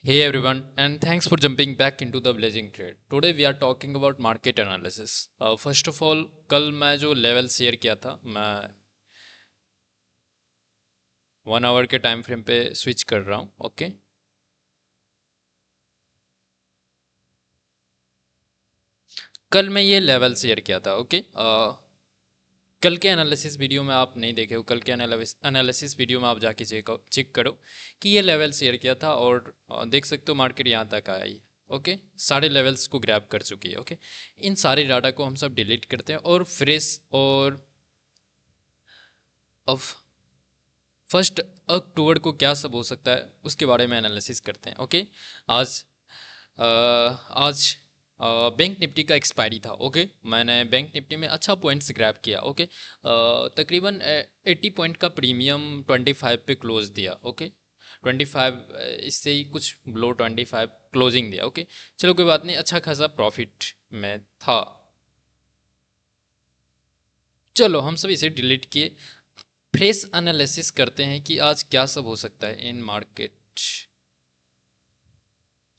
Hey everyone, and thanks for jumping back into the blazing trade. Today we are talking about market analysis. First of all, कल मैं जो level share किया था, मैं 1 our के time frame पे switch कर रहा हूँ. ओके, कल मैं ये लेवल शेयर किया था. ओके, कल के एनालिसिस वीडियो में आप नहीं देखे हो. कल के एनालिसिस वीडियो में आप जाके चेक करो कि ये लेवल शेयर किया था और देख सकते हो मार्केट यहाँ तक आया ही. ओके, सारे लेवल्स को ग्रैब कर चुकी है. ओके, इन सारे डाटा को हम सब डिलीट करते हैं और फ्रेश और अब 1 अक्टूबर को क्या सब हो सकता है उसके बारे में एनालिसिस करते हैं. ओके, आज आज बैंक निफ्टी का एक्सपायरी था. ओके, मैंने बैंक निफ्टी में अच्छा पॉइंट्स ग्रैब किया. ओके, तकरीबन 80 पॉइंट का प्रीमियम 25 पे क्लोज दिया. ओके, 25 इससे ही कुछ बिलो 25 क्लोजिंग दिया. ओके, चलो कोई बात नहीं, अच्छा खासा प्रॉफिट में था. चलो हम सब इसे डिलीट किए, फ्रेश एनालिसिस करते हैं कि आज क्या सब हो सकता है इन मार्केट.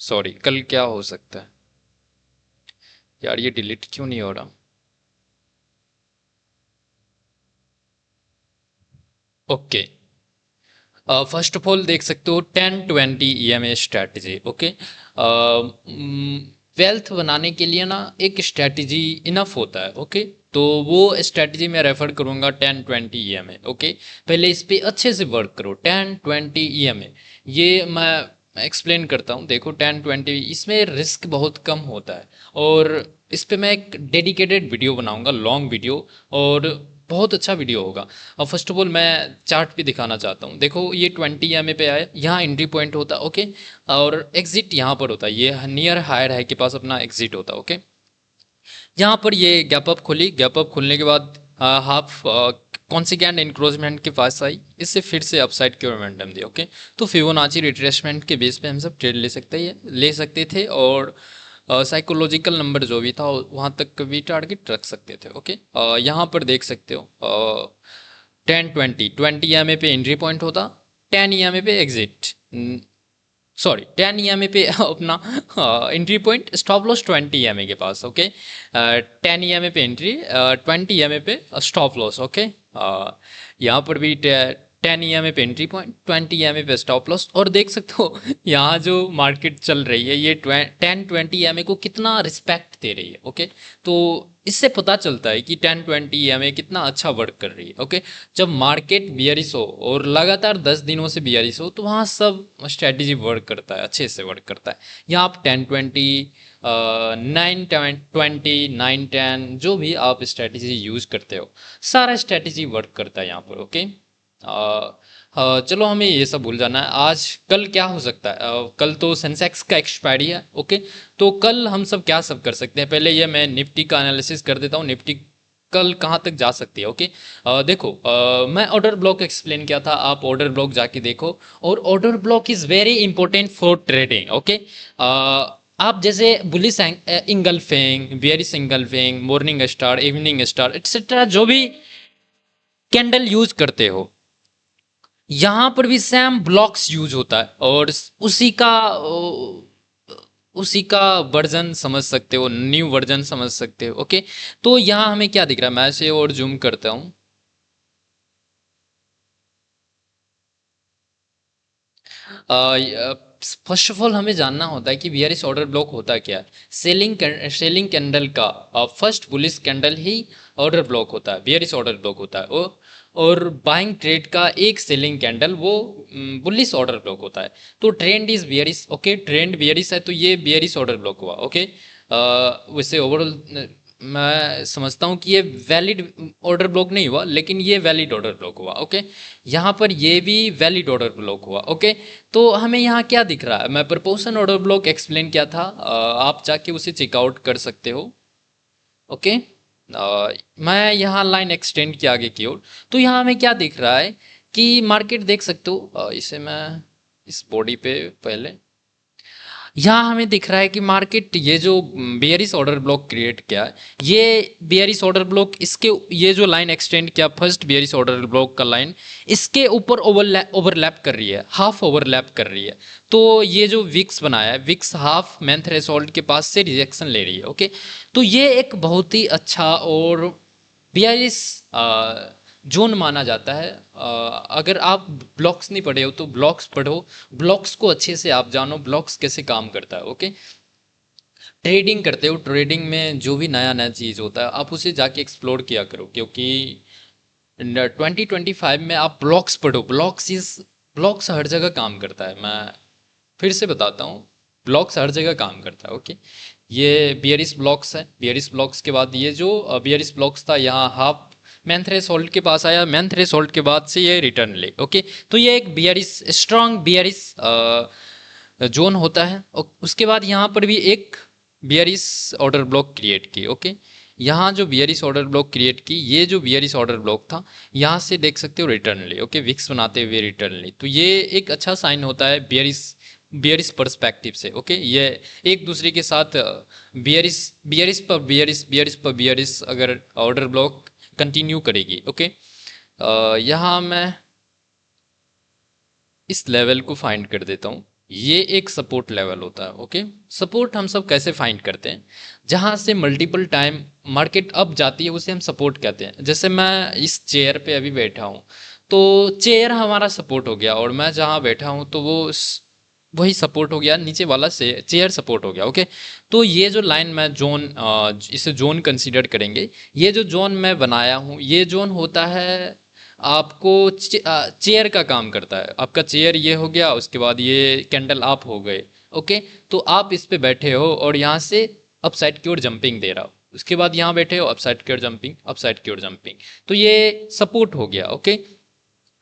सॉरी, कल क्या हो सकता है. यार ये डिलीट क्यों नहीं हो रहा. ओके, फर्स्ट ऑफ ऑल देख सकते हो 10-20 EMA स्ट्रैटेजी. ओके, वेल्थ बनाने के लिए ना एक स्ट्रैटेजी इनफ होता है. ओके, तो वो स्ट्रैटेजी मैं रेफर करूंगा 10-20 EMA. ओके, पहले इस पे अच्छे से वर्क करो. 10-20 EMA ये मैं एक्सप्लेन करता हूँ. देखो 10-20 इसमें रिस्क बहुत कम होता है और इस पे मैं एक डेडिकेटेड वीडियो बनाऊंगा, लॉन्ग वीडियो, और बहुत अच्छा वीडियो होगा. अब फर्स्ट ऑफ ऑल मैं चार्ट भी दिखाना चाहता हूँ. देखो ये 20 EMA पे आया, यहाँ एंट्री पॉइंट होता है. ओके, और एग्जिट यहाँ पर होता है, ये नियर हायर हाई के पास अपना एग्जिट होता है. ओके, यहाँ पर ये गैप अप खुली, गैप अप खुलने के बाद हाफ कॉन्सिक्वेंट इंक्रोचमेंट के पास आई, इससे फिर से अपसाइड की मोमेंटम दी. ओके, तो फिबोनाची रिट्रेसमेंट के बेस पे हम सब ट्रेड ले सकते थे और साइकोलॉजिकल नंबर जो भी था वहाँ तक भी टारगेट रख सकते थे. ओके, यहाँ पर देख सकते हो 10-20 पे एंट्री पॉइंट होता, 10 EMA पे एग्जिट, सॉरी 10 EMA पे अपना entry point, stop loss 20 EMA के पास. ओके, 10 EMA पे एंट्री, 20 EMA पे स्टॉप लॉस. ओके, यहाँ पर भी 10 EMA पे एंट्री पॉइंट, 20 EMA पे स्टॉप लॉस. और देख सकते हो यहाँ जो मार्केट चल रही है ये 10-20 EMA को कितना रिस्पेक्ट दे रही है. ओके, तो इससे पता चलता है कि 10-20 EMA कितना अच्छा वर्क कर रही है. ओके, जब मार्केट बियरिश हो और लगातार 10 दिनों से बियरिश हो तो वहाँ सब स्ट्रैटेजी वर्क करता है, अच्छे से वर्क करता है. यहाँ आप 10-20, 9-20, 9-10 जो भी आप स्ट्रैटेजी यूज करते हो, सारा स्ट्रैटेजी वर्क करता है यहाँ पर. ओके, चलो हमें ये सब भूल जाना है. आज कल क्या हो सकता है. कल तो सेंसेक्स का एक्सपायरी है. ओके, तो कल हम सब क्या सब कर सकते हैं. पहले ये मैं निफ्टी का एनालिसिस कर देता हूँ, निफ्टी कल कहाँ तक जा सकती है. ओके, देखो मैं ऑर्डर ब्लॉक एक्सप्लेन किया था, आप ऑर्डर ब्लॉक जाके देखो. और order block is very important for trading. Okay, आप जैसे bullish engulfing, bearish engulfing, morning star, evening star etcetera जो भी कैंडल यूज करते हो, यहाँ पर भी सेम ब्लॉक्स यूज होता है और उसी का वर्जन समझ सकते हो, न्यू वर्जन समझ सकते हो. ओके, तो यहाँ हमें क्या दिख रहा है, मैं इसे और जूम करता हूँ. फर्स्ट ऑफ ऑल हमें जानना होता है कि बियरिश ऑर्डर ब्लॉक होता क्या है. सेलिंग कैंडल का फर्स्ट बुलिश कैंडल ही ऑर्डर ब्लॉक होता है, बियरिश ऑर्डर ब्लॉक होता है वो. और बाइंग ट्रेड का एक सेलिंग कैंडल वो बुलिश ऑर्डर ब्लॉक होता है. तो trend is bearish. Okay, trend bearish है तो ये बियरिश ऑर्डर ब्लॉक हुआ. ओके, वैसे ओवरऑल मैं समझता हूँ कि ये वैलिड ऑर्डर ब्लॉक नहीं हुआ, लेकिन ये वैलिड ऑर्डर ब्लॉक हुआ. ओके, यहाँ पर ये भी वैलिड ऑर्डर ब्लॉक हुआ. ओके, तो हमें यहाँ क्या दिख रहा है, मैं प्रपोर्शन ऑर्डर ब्लॉक एक्सप्लेन किया था, आप जाके उसे चेकआउट कर सकते हो. ओके, मैं यहाँ लाइन एक्सटेंड किया आगे की ओर. तो यहाँ हमें क्या दिख रहा है कि मार्केट देख सकते हो, इसे मैं इस बॉडी पे पहले यहाँ हमें दिख रहा है कि मार्केट ये जो बेयरिश ऑर्डर ब्लॉक क्रिएट किया है, ये बेयरिश ऑर्डर ब्लॉक इसके ये जो लाइन एक्सटेंड किया फर्स्ट बेयरिश ऑर्डर ब्लॉक का लाइन इसके ऊपर ओवरलैप कर रही है, हाफ ओवरलैप कर रही है। तो ये जो विक्स बनाया है, विक्स हाफ मैन थ्रेशोल्ड के पास से रिजेक्शन ले रही है। ओके, तो ये एक बहुत ही अच्छा और बेयरिश जोन माना जाता है। अगर आप ब्लॉक्स नहीं पढ़े हो तो ब्लॉक्स पढ़ो, ब्लॉक्स को अच्छे से आप जानो, ब्लॉक्स कैसे काम करता है। ओके, ट्रेडिंग करते हो, ट्रेडिंग में जो भी नया नया चीज़ होता है आप उसे जाके एक्सप्लोर किया करो, क्योंकि 2025 में आप ब्लॉक्स पढ़ो। ब्लॉक्स हर जगह काम करता है। मैं फिर से बताता हूँ, ब्लॉक्स हर जगह काम करता है। ओके, ये बियरिश ब्लॉक्स है। बियरिश ब्लॉक्स के बाद ये जो बियरिश ब्लॉक्स था यहाँ हाफ मैन थ्रेशोल्ड के पास आया, मैन थ्रेशोल्ड के बाद से ये रिटर्न ले। ओके, तो ये एक बियरिश स्ट्रॉन्ग बियरिश जोन होता है। और उसके बाद यहाँ पर भी एक बियरिश ऑर्डर ब्लॉक क्रिएट की। ओके, यहाँ जो बियरिश ऑर्डर ब्लॉक क्रिएट की, ये जो बियरिश ऑर्डर ब्लॉक था यहाँ से देख सकते हो रिटर्न ले। ओके, विक्स बनाते हुए रिटर्न ले, तो ये एक अच्छा साइन होता है बियरिश पर्सपेक्टिव से। ओके, ये एक दूसरे के साथ बियरिश पर बियरिश अगर ऑर्डर ब्लॉक कंटिन्यू करेगी। ओके, यहाँ मैं इस लेवल को फाइंड कर देता हूँ। ये एक सपोर्ट लेवल होता है। ओके, सपोर्ट हम सब कैसे फाइंड करते हैं, जहाँ से मल्टीपल टाइम मार्केट अप जाती है उसे हम सपोर्ट कहते हैं। जैसे मैं इस चेयर पे अभी बैठा हूँ तो चेयर हमारा सपोर्ट हो गया, और मैं जहाँ बैठा हूँ तो वही सपोर्ट हो गया, नीचे वाला से चेयर सपोर्ट हो गया। ओके, तो ये जो लाइन मैं जोन इसे जोन कंसीडर करेंगे। ये जो जोन मैं बनाया हूँ ये जोन होता है आपको चेयर का काम करता है। आपका चेयर ये हो गया, उसके बाद ये कैंडल अप हो गए। ओके, तो आप इस पे बैठे हो और यहाँ से अप साइड की ओर जंपिंग दे रहा हो, उसके बाद यहाँ बैठे हो अप साइड की ओर जंपिंग, अप साइड की ओर जंपिंग, तो ये सपोर्ट हो गया। ओके,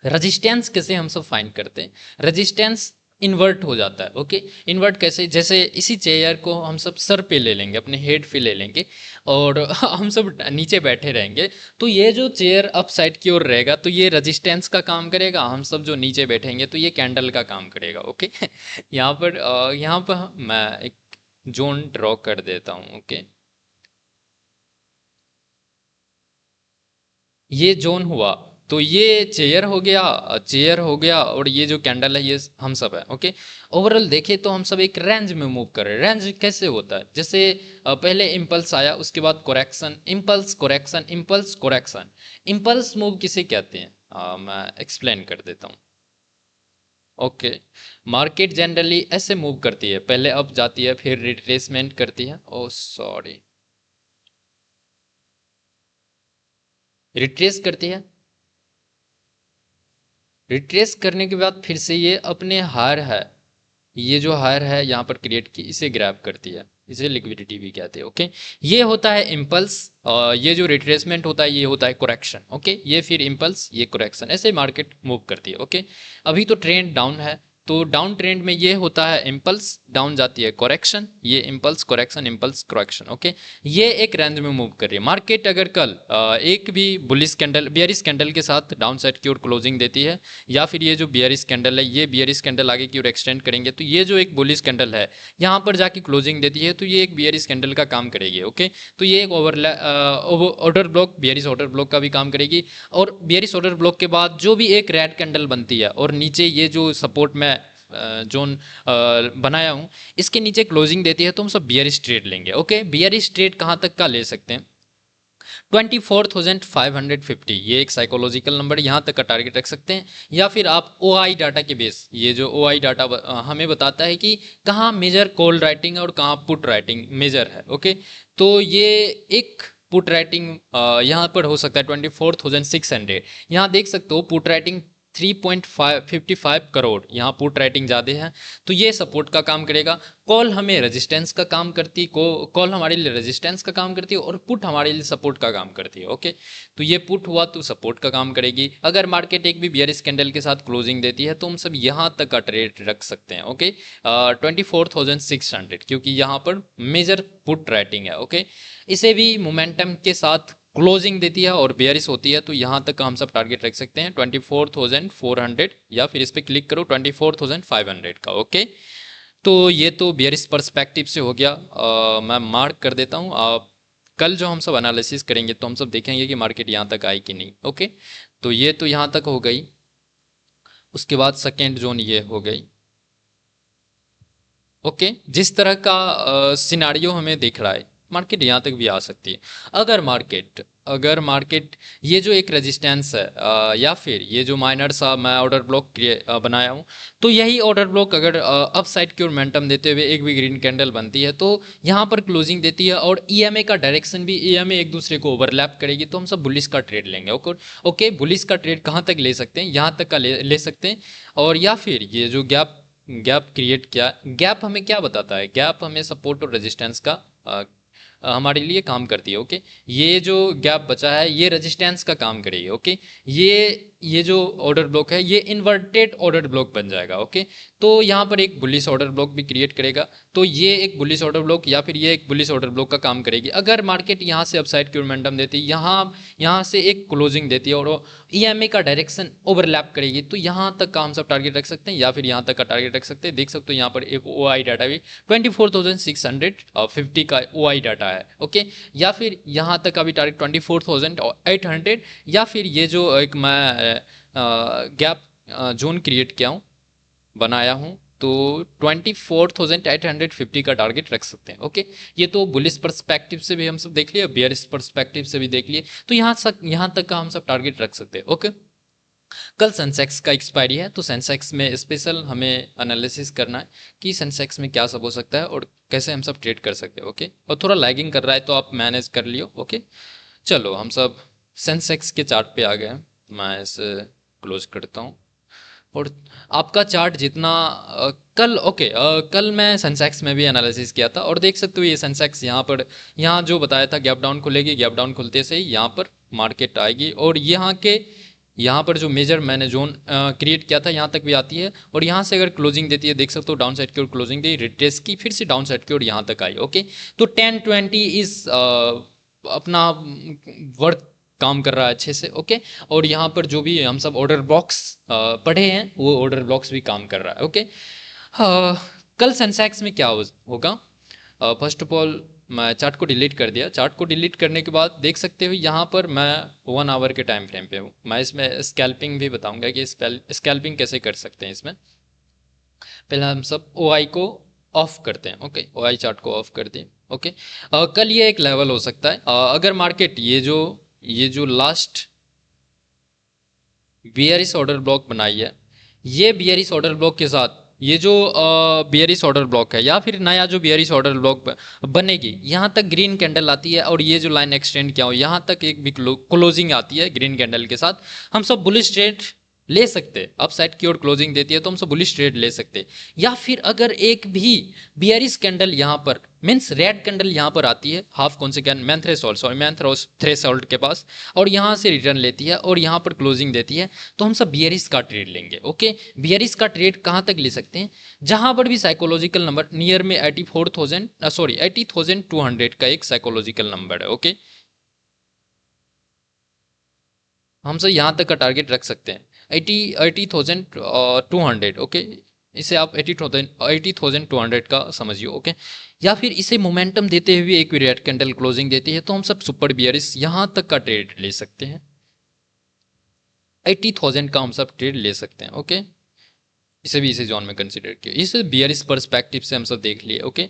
रजिस्टेंस कैसे हम सब फाइंड करते हैं, रजिस्टेंस इन्वर्ट हो जाता है। ओके, इन्वर्ट कैसे, जैसे इसी चेयर को हम सब सर पे ले लेंगे, अपने हेड पे ले लेंगे और हम सब नीचे बैठे रहेंगे, तो ये जो चेयर अप साइड की ओर रहेगा तो ये रजिस्टेंस का काम करेगा, हम सब जो नीचे बैठेंगे तो ये कैंडल का काम करेगा। ओके, यहाँ पर मैं एक जोन ड्रॉ कर देता हूँ। ओके, ये जोन हुआ, तो ये चेयर हो गया और ये जो कैंडल है ये हम सब है। ओके, ओवरऑल देखें तो हम सब एक रेंज में मूव कर रहे हैं। रेंज कैसे होता है, जैसे पहले इम्पल्स आया, उसके बाद correction, impulse correction, impulse correction. Impulse move किसे कहते हैं, मैं एक्सप्लेन कर देता हूँ। ओके, मार्केट जनरली ऐसे मूव करती है, पहले अप जाती है फिर रिट्रेसमेंट करती है। ओ सॉरी, रिट्रेस करती है, रिट्रेस करने के बाद फिर से ये अपने हायर है, ये जो हायर है यहाँ पर क्रिएट की, इसे ग्रैब करती है, इसे लिक्विडिटी भी कहते हैं। ओके, ये होता है इम्पल्स, ये जो रिट्रेसमेंट होता है ये होता है कोरेक्शन। ओके, ये फिर इम्पल्स, ये कोरेक्शन, ऐसे मार्केट मूव करती है। ओके, अभी तो ट्रेंड डाउन है, तो डाउन ट्रेंड में ये होता है इम्पल्स, डाउन जाती है कोरेक्शन, ये impulse correction, impulse correction. Okay, ये एक रेंज में मूव कर रही है मार्केट। अगर कल एक भी बुलिश कैंडल बियरिश कैंडल के साथ डाउन साइड की ओर क्लोजिंग देती है, या फिर ये जो बियरिश कैंडल है ये बियरिश कैंडल आगे की ओर एक्सटेंड करेंगे, तो ये जो एक बुलिश कैंडल है यहाँ पर जाके क्लोजिंग देती है तो ये एक बियरिश कैंडल का काम करेगी। ओके, तो ये एक order block, bearish order block का भी काम करेगी। और बियरिश ऑर्डर ब्लॉक के बाद जो भी एक रेड कैंडल बनती है और नीचे ये जो सपोर्ट में जोन बनाया हूँ इसके नीचे क्लोजिंग देती है तो हम सब बियरिश ट्रेड लेंगे। ओके, बियरिश ट्रेड कहाँ तक का ले सकते हैं, 24,550, ये एक साइकोलॉजिकल नंबर, यहाँ तक का टारगेट रख सकते हैं। या फिर आप ओ आई डाटा के बेस, ये जो ओ आई डाटा हमें बताता है कि कहाँ मेजर कॉल राइटिंग और कहाँ पुट राइटिंग मेजर है। ओके, तो ये एक पुट राइटिंग यहाँ पर हो सकता है 24,600, यहाँ देख सकते हो पुट राइटिंग 3.55 करोड़, यहाँ पुट राइटिंग ज़्यादा है तो ये सपोर्ट का काम करेगा। कॉल हमें रेजिस्टेंस का काम करती है, कॉल हमारे लिए रेजिस्टेंस का काम करती है और पुट हमारे लिए सपोर्ट का काम करती है। ओके, तो ये पुट हुआ तो सपोर्ट का काम करेगी। अगर मार्केट एक भी बियरिश कैंडल के साथ क्लोजिंग देती है तो हम सब यहाँ तक का ट्रेड रख सकते हैं। ओके, 24,600, क्योंकि यहाँ पर मेजर पुट राइटिंग है। ओके, इसे भी मोमेंटम के साथ क्लोजिंग देती है और बेयरिश होती है तो यहाँ तक का हम सब टारगेट रख सकते हैं 24,400, या फिर इस पर क्लिक करो 24,500 का। ओके, तो ये तो बियरिश पर्सपेक्टिव से हो गया। मैं मार्क कर देता हूँ। कल जो हम सब एनालिसिस करेंगे तो हम सब देखेंगे कि मार्केट यहाँ तक आई कि नहीं। ओके, तो ये तो यहाँ तक हो गई। उसके बाद सेकेंड जोन ये हो गई। ओके, जिस तरह का सिनारियो हमें दिख रहा है, मार्केट यहाँ तक भी आ सकती है। अगर मार्केट ये जो एक रेजिस्टेंस है या फिर ये जो माइनर सा मैं ऑर्डर ब्लॉक बनाया हूँ, तो यही ऑर्डर ब्लॉक अगर अप साइड की ओर मोमेंटम देते हुए एक भी ग्रीन कैंडल बनती है तो यहाँ पर क्लोजिंग देती है और ईएमए का डायरेक्शन भी, ईएमए एक दूसरे को ओवरलैप करेगी, तो हम सब बुलिश का ट्रेड लेंगे। ओके, बुलिश का ट्रेड कहाँ तक ले सकते हैं, यहाँ तक का ले सकते हैं। और या फिर ये जो गैप गैप क्रिएट किया, गैप हमें क्या बताता है, गैप हमें सपोर्ट और रेजिस्टेंस का हमारे लिए काम करती है। ओके, ये जो गैप बचा है ये रेजिस्टेंस का काम करेगी। ओके, ये जो ऑर्डर ब्लॉक है ये इन्वर्टेड ऑर्डर ब्लॉक बन जाएगा। ओके, तो यहाँ पर एक बुलिश ऑर्डर ब्लॉक भी क्रिएट करेगा, तो ये एक बुलिश ऑर्डर ब्लॉक या फिर ये एक बुलिश ऑर्डर ब्लॉक का काम करेगी। अगर मार्केट यहाँ से अपसाइड की मोमेंटम देती है, यहाँ से एक क्लोजिंग देती है और ईएमए का डायरेक्शन ओवरलैप करेगी, तो यहाँ तक का हम सब टारगेट रख सकते हैं या फिर यहाँ तक का टारगेट रख सकते हैं। देख सकते हो यहाँ पर एक OI डाटा भी 24,650 का OI डाटा है। ओके, या फिर यहाँ तक का भी टारगेट 24,800, या फिर ये जो एक मैं गैप जोन क्रिएट किया हूँ, बनाया हूँ, तो 24,850 का टारगेट रख सकते हैं। ओके, ये तो बुलिश पर्सपेक्टिव से भी हम सब देख लिए, बियरिश पर्सपेक्टिव से भी देख लिए, तो यहाँ तक का हम सब टारगेट रख सकते हैं। ओके, कल सेंसेक्स का एक्सपायरी है, तो सेंसेक्स में स्पेशल हमें एनालिसिस करना है कि सेंसेक्स में क्या सब हो सकता है और कैसे हम सब ट्रेड कर सकते हैं। ओके, और थोड़ा लैगिंग कर रहा है तो आप मैनेज कर लियो। ओके, चलो हम सब सेंसेक्स के चार्ट पे आ गए हैं। मैं इसे क्लोज करता हूँ और आपका चार्ट जितना कल मैं सेंसेक्स में भी एनालिसिस किया था और देख सकते हो ये सेंसेक्स यहाँ जो बताया था गैप डाउन खुलेगी, गैप डाउन खुलते से ही यहाँ पर मार्केट आएगी और यहाँ पर जो मेजर मैंने जोन क्रिएट किया था यहाँ तक भी आती है और यहाँ से अगर क्लोजिंग देती है, देख सकते हो डाउन साइड की ओर क्लोजिंग दी, रिट्रेस की, फिर से डाउन साइड की ओर यहाँ तक आई। ओके, तो 10-20 इस अपना वर्क काम कर रहा है अच्छे से। ओके, और यहाँ पर जो भी हम सब ऑर्डर ब्लॉक्स पढ़े हैं वो ऑर्डर ब्लॉक्स भी काम कर रहा है। ओके, कल सेंसेक्स में क्या होगा, फर्स्ट ऑफ ऑल मैं चार्ट को डिलीट कर दिया। चार्ट को डिलीट करने के बाद देख सकते हो यहाँ पर मैं 1 आवर के टाइम फ्रेम पे हूँ। मैं इसमें स्कैल्पिंग भी बताऊंगा कि स्कैल्पिंग कैसे कर सकते हैं। इसमें पहले हम सब OI को ऑफ करते हैं। ओके, OI चार्ट को ऑफ कर दें। ओके, कल ये एक लेवल हो सकता है अगर मार्केट ये जो लास्ट बियरिश ऑर्डर ब्लॉक बनाई है, ये बियरिश ऑर्डर ब्लॉक के साथ ये जो बियरिश ऑर्डर ब्लॉक है या फिर नया जो बियरिश ऑर्डर ब्लॉक बनेगी, यहाँ तक ग्रीन कैंडल आती है और ये जो लाइन एक्सटेंड किया हो यहाँ तक एक भी क्लोजिंग आती है ग्रीन कैंडल के साथ, हम सब बुलिश ट्रेड ले सकते हैं। अप साइड की ओर क्लोजिंग देती है तो हम सब बुलिश ट्रेड ले सकते हैं। या फिर अगर एक भी बियरिश कैंडल यहाँ पर मीन्स रेड कैंडल यहाँ पर आती है हाफ कौन से कैन मैन थ्रेशोल्ड के पास और यहाँ से रिटर्न लेती है और यहाँ पर क्लोजिंग देती है, तो हम सब बियरिश का ट्रेड लेंगे। ओके, बियरिश का ट्रेड कहाँ तक ले सकते हैं, जहाँ पर भी साइकोलॉजिकल नंबर नियर में 80,200 का एक साइकोलॉजिकल नंबर है। ओके, हम सब यहाँ तक का टारगेट रख सकते हैं 80,200। ओके, इसे आप 80,200 का समझिए। ओके, या फिर इसे मोमेंटम देते हुए एक भी रेड कैंडल क्लोजिंग देती है तो हम सब सुपर बियरिश यहाँ तक का ट्रेड ले सकते हैं। 80,000 का हम सब ट्रेड ले सकते हैं। ओके, इसे भी इसी जोन में कंसिडर किया, इसे बियरिश पर्सपेक्टिव से हम सब देख लिए। ओके,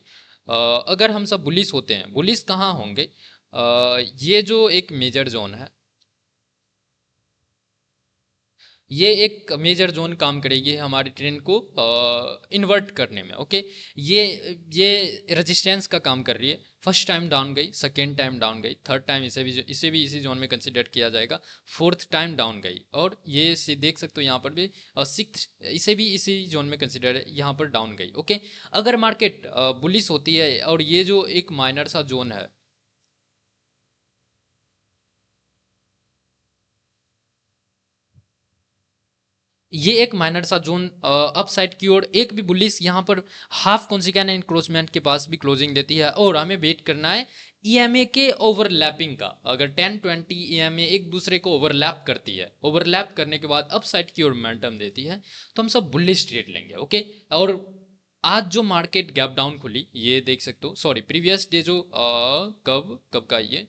अगर हम सब बुलिश होते हैं, बुलिश कहाँ होंगे, ये जो एक मेजर जोन है, ये एक मेजर जोन काम करेगी हमारी ट्रेंड को इन्वर्ट करने में। ओके, ये रेजिस्टेंस का काम कर रही है। फर्स्ट टाइम डाउन गई, सेकेंड टाइम डाउन गई, थर्ड टाइम इसे भी इसी जोन में कंसिडर किया जाएगा, फोर्थ टाइम डाउन गई और ये देख सकते हो यहाँ पर भी सिक्स, इसे भी इसी जोन में कंसिडर है, यहाँ पर डाउन गई। ओके, अगर मार्केट बुलिश होती है और ये जो एक माइनर सा जोन है, ये एक माइनर सा जोन अप साइड की ओर एक भी बुलिश यहाँ पर हाफ कॉन्सिक्वेंट एनक्रोचमेंट के पास भी क्लोजिंग देती है और हमें वेट करना है ईएमए के ओवरलैपिंग का। अगर 10-20 ईएमए एक दूसरे को ओवरलैप करती है, ओवरलैप करने के बाद अप साइड की ओर मोमेंटम देती है तो हम सब बुलिश ट्रेड लेंगे। ओके, और आज जो मार्केट गैप डाउन खुली, ये देख सकते हो, सॉरी प्रीवियस डे जो कब कब का ये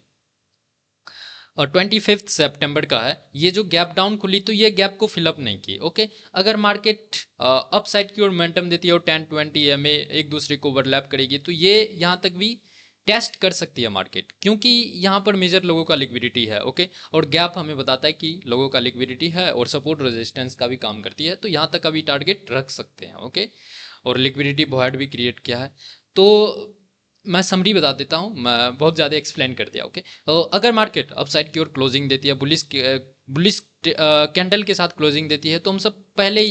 25 सितंबर का है, ये जो गैप डाउन खुली तो ये गैप को फिलअप नहीं की। ओके, अगर मार्केट अप साइड की ओर मोमेंटम देती है और 10-20 EMA एक दूसरे को ओवरलैप करेगी तो ये यहाँ तक भी टेस्ट कर सकती है मार्केट, क्योंकि यहाँ पर मेजर लोगों का लिक्विडिटी है। ओके, और गैप हमें बताता है कि लोगों का लिक्विडिटी है और सपोर्ट रेजिस्टेंस का भी काम करती है, तो यहाँ तक अभी टारगेट रख सकते हैं। ओके, और लिक्विडिटी वॉइड भी क्रिएट किया है। तो मैं समरी बता देता हूँ, मैं बहुत ज़्यादा एक्सप्लेन कर दिया। ओके, तो अगर मार्केट अपसाइड की ओर क्लोजिंग देती है, बुलिश कैंडल के साथ क्लोजिंग देती है, तो हम सब पहले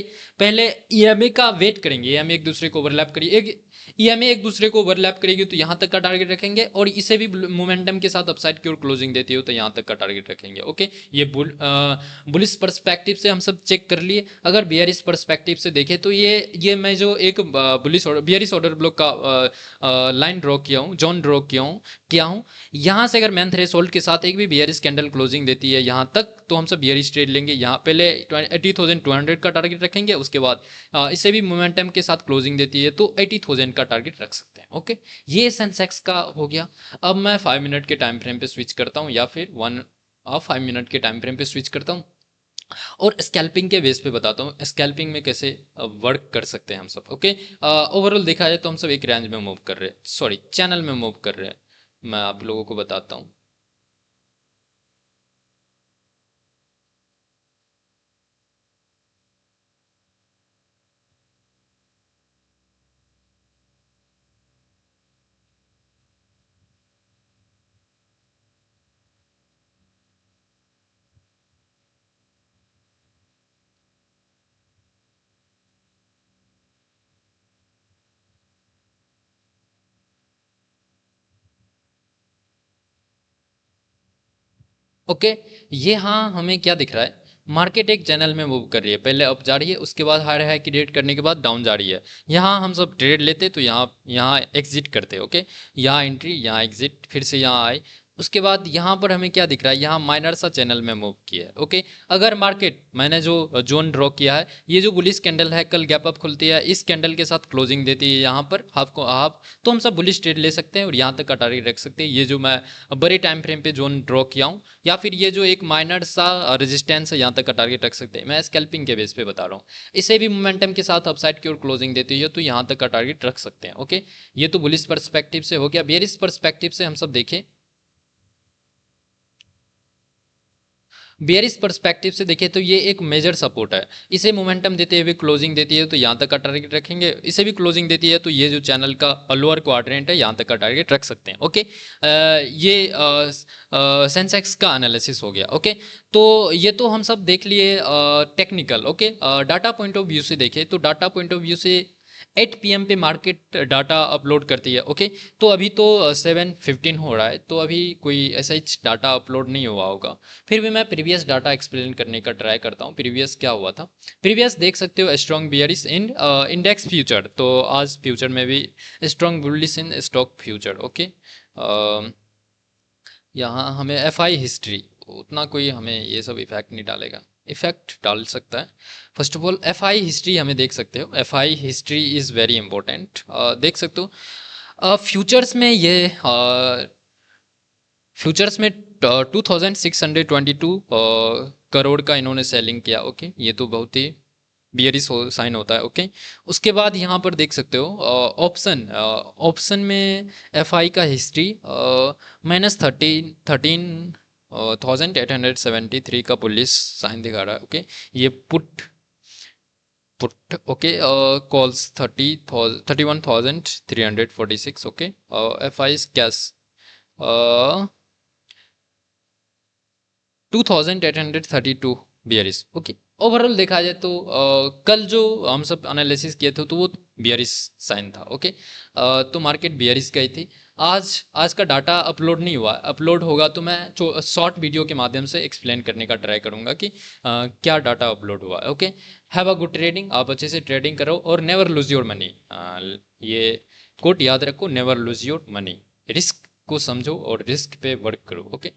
ईएमए का वेट करेंगे। ईएमए एक दूसरे को ओवरलैप करिए, एक ईएमए एक दूसरे को ओवरलैप करेगी तो यहाँ तक का टारगेट रखेंगे, और इसे भी मोमेंटम के साथ अपसाइड की ओर क्लोजिंग देती हो तो यहाँ तक का टारगेट रखेंगे। ओके, ये बुलिश पर्सपेक्टिव से हम सब चेक कर लिए। अगर बियरिश पर्सपेक्टिव से देखें तो ये मैं जो एक बियरिश ऑर्डर ब्लॉक का लाइन ड्रॉ किया हूँ, जोन ड्रॉ किया हूँ, यहाँ से अगर मैन थ्रेशोल्ड के साथ एक भी बियरिश कैंडल क्लोजिंग देती है यहाँ तक, तो हम सब बियरिश ट्रेड लेंगे। यहाँ पहले 80,200 का टारगेट रखेंगे, उसके बाद इसे भी मोमेंटम के साथ क्लोजिंग देती है तो 80,000 का टारगेट रख सकते हैं। ओके, ये सेंसेक्स का हो गया। अब मैं 5 मिनट के टाइम फ्रेम पे स्विच करता हूँ, या फिर 5 मिनट के टाइम फ्रेम पे स्विच करता हूँ, और स्कैल्पिंग के बेस पे बताता हूँ स्कैल्पिंग में कैसे वर्क कर सकते हैं हम सब। ओके, ओवरऑल देखा जाए तो हम सब एक रेंज में मूव कर रहे हैं, सॉरी चैनल में मूव कर रहे हैं। मैं आप लोगों को बताता हूँ। ओके, ये हाँ हमें क्या दिख रहा है, मार्केट एक चैनल में मूव कर रही है, पहले अप जा रही है, उसके बाद हाई हाई क्रिएट करने के बाद डाउन जा रही है। यहाँ हम सब ट्रेड लेते तो यहाँ यहाँ एग्जिट करते। ओके, यहाँ एंट्री, यहाँ एग्जिट, फिर से यहाँ आए, उसके बाद यहाँ पर हमें क्या दिख रहा है, यहाँ माइनर सा चैनल में मूव किया है। ओके, अगर मार्केट, मैंने जो जोन ड्रॉ किया है, ये जो बुलिश कैंडल है कल गैप अप खुलती है, इस कैंडल के साथ क्लोजिंग देती है यहाँ पर हाफ को हाफ, तो हम सब बुलिश ट्रेड ले सकते हैं और यहाँ तक का टारगेट रख सकते हैं। ये जो मैं बड़े टाइम फ्रेम पे जोन ड्रॉ किया हूँ, या फिर ये जो एक माइनर सा रेजिस्टेंस है, यहाँ तक का टारगेट रख सकते हैं। मैं स्कैल्पिंग के बेस पे बता रहा हूँ, इसे भी मोमेंटम के साथ अपसाइड की ओर क्लोजिंग देती है तो यहाँ तक का टारगेट रख सकते हैं। ओके, ये तो बुलिश पर्सपेक्टिव से हो गया। बेयरिश पर्सपेक्टिव से हम सब देखें, बेयरिश पर्सपेक्टिव से देखें तो ये एक मेजर सपोर्ट है, इसे मोमेंटम देते हुए क्लोजिंग देती है तो यहाँ तक का टारगेट रखेंगे, इसे भी क्लोजिंग देती है तो ये जो चैनल का लोअर क्वाड्रेंट है यहाँ तक का टारगेट रख सकते हैं। ओके, ये सेंसेक्स का एनालिसिस हो गया। ओके, तो ये तो हम सब देख लिए technical. Okay, data point of view से देखें तो डाटा पॉइंट ऑफ व्यू से 8 PM पे मार्केट डाटा अपलोड करती है। ओके, तो अभी तो 7:15 हो रहा है, तो अभी कोई ऐसा ही डाटा अपलोड नहीं हुआ होगा। फिर भी मैं प्रीवियस डाटा एक्सप्लेन करने का ट्राई करता हूँ। प्रीवियस क्या हुआ था, प्रीवियस देख सकते हो स्ट्रॉन्ग बियरिश इन इंडेक्स फ्यूचर, तो आज फ्यूचर में भी strong bullish in stock future. Okay, यहाँ हमें FI हिस्ट्री, उतना कोई हमें ये सब इफेक्ट नहीं डालेगा, इफेक्ट डाल सकता है। First of all FI history हमें देख सकते हो, FI history is very important. देख सकते हो फ्यूचर्स में ये फ्यूचर्स में 2622 करोड़ का इन्होंने सेलिंग किया। ओके, ये तो बहुत ही बियरिश साइन होता है। ओके, उसके बाद यहाँ पर देख सकते हो ऑप्शन में FI का हिस्ट्री -13,873 का पुलिस साइन दिखा रहा है। ओके, ये put okay, calls 31,346। Okay, FI cash 2832 bearish. Okay, overall देखा जाए तो कल जो हम सब एनालिसिस किए थे तो वो बियरिश साइन था। ओके, तो मार्केट बियरिश गई थी। आज का डाटा अपलोड नहीं हुआ, अपलोड होगा तो मैं शॉर्ट वीडियो के माध्यम से एक्सप्लेन करने का ट्राई करूंगा कि क्या डाटा अपलोड हुआ है। Okay, have a good trading, आप अच्छे से ट्रेडिंग करो और नेवर लूज योर मनी। ये कोट याद रखो, never lose your money, risk को समझो और रिस्क पे वर्क करो। ओके।